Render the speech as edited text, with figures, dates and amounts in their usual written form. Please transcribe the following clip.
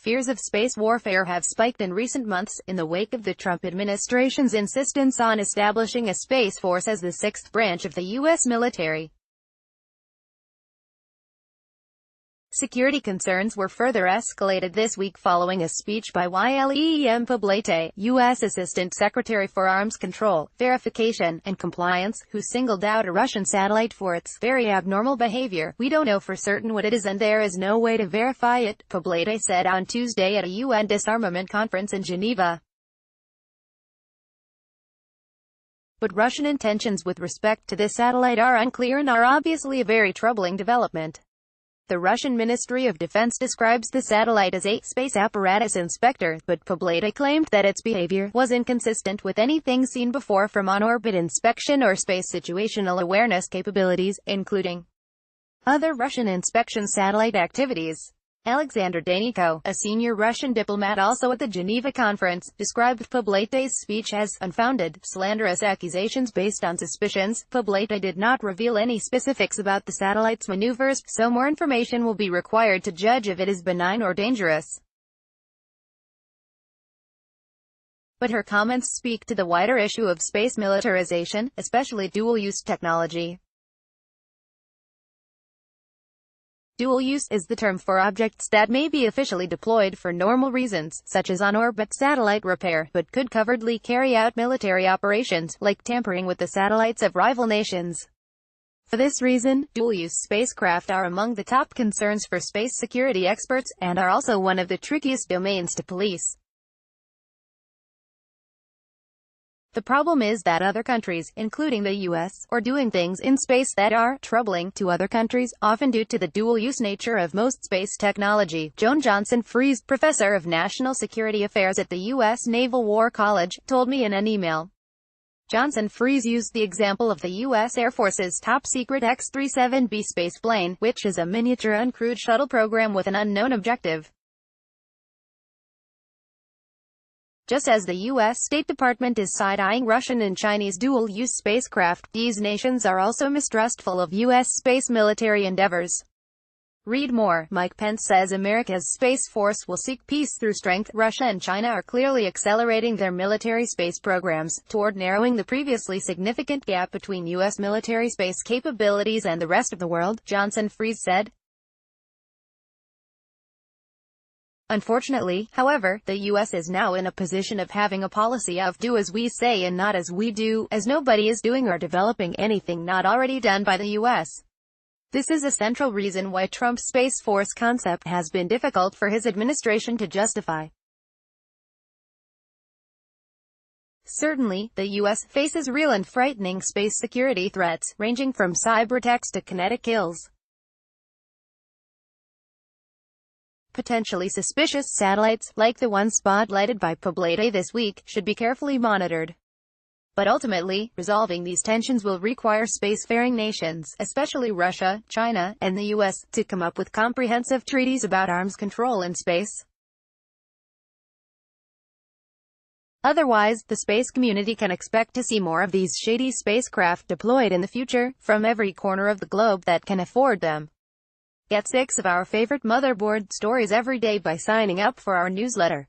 fears of space warfare have spiked in recent months, in the wake of the Trump administration's insistence on establishing a space force as the sixth branch of the U.S. military. Security concerns were further escalated this week following a speech by William Poblete, U.S. Assistant Secretary for Arms Control, Verification, and Compliance, who singled out a Russian satellite for its very abnormal behavior. "We don't know for certain what it is and there is no way to verify it," Poblete said on Tuesday at a UN disarmament conference in Geneva. But Russian intentions with respect to this satellite are unclear and are obviously a very troubling development. The Russian Ministry of Defense describes the satellite as a space apparatus inspector, but Poblete claimed that its behavior was inconsistent with anything seen before from on-orbit inspection or space situational awareness capabilities, including other Russian inspection satellite activities. Alexander Daneyko, a senior Russian diplomat also at the Geneva conference, described Poblete's speech as unfounded, slanderous accusations based on suspicions. Poblete did not reveal any specifics about the satellite's maneuvers, so more information will be required to judge if it is benign or dangerous. But her comments speak to the wider issue of space militarization, especially dual-use technology. Dual use is the term for objects that may be officially deployed for normal reasons, such as on-orbit satellite repair, but could covertly carry out military operations, like tampering with the satellites of rival nations. For this reason, dual-use spacecraft are among the top concerns for space security experts, and are also one of the trickiest domains to police. The problem is that other countries, including the U.S., are doing things in space that are troubling to other countries, often due to the dual-use nature of most space technology. Joan Johnson-Fries, professor of national security affairs at the U.S. Naval War College, told me in an email. Johnson-Fries used the example of the U.S. Air Force's top-secret X-37B spaceplane, which is a miniature uncrewed shuttle program with an unknown objective. Just as the U.S. State Department is side-eyeing Russian and Chinese dual-use spacecraft, these nations are also mistrustful of U.S. space military endeavors. Read more. Mike Pence says America's Space Force will seek peace through strength. Russia and China are clearly accelerating their military space programs, toward narrowing the previously significant gap between U.S. military space capabilities and the rest of the world, Johnson-Fries said. Unfortunately, however, the U.S. is now in a position of having a policy of do as we say and not as we do, as nobody is doing or developing anything not already done by the U.S. This is a central reason why Trump's Space Force concept has been difficult for his administration to justify. Certainly, the U.S. faces real and frightening space security threats, ranging from cyberattacks to kinetic kills. Potentially suspicious satellites, like the one spotlighted by Poblete this week, should be carefully monitored. But ultimately, resolving these tensions will require spacefaring nations, especially Russia, China, and the U.S., to come up with comprehensive treaties about arms control in space. Otherwise, the space community can expect to see more of these shady spacecraft deployed in the future, from every corner of the globe that can afford them. Get 6 of our favorite motherboard stories every day by signing up for our newsletter.